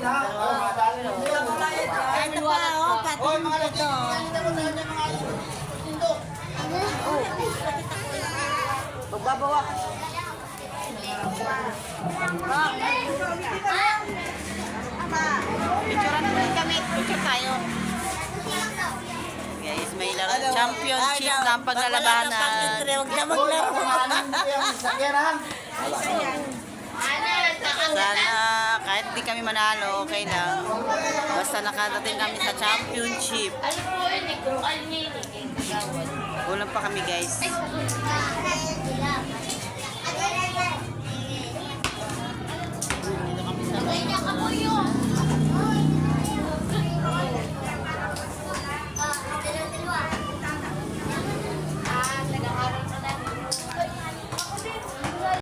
Ito pa, oh, pati mo ito. Magbabawa. Picturean mo kami. Picture tayo. Guys, may laro. Championship ng paglalabanan. Huwag na maglaro. Sana kahit di kami manalo, okay lang. Basta nakadating kami sa championship. Kulang pa kami, guys. Dito kami sa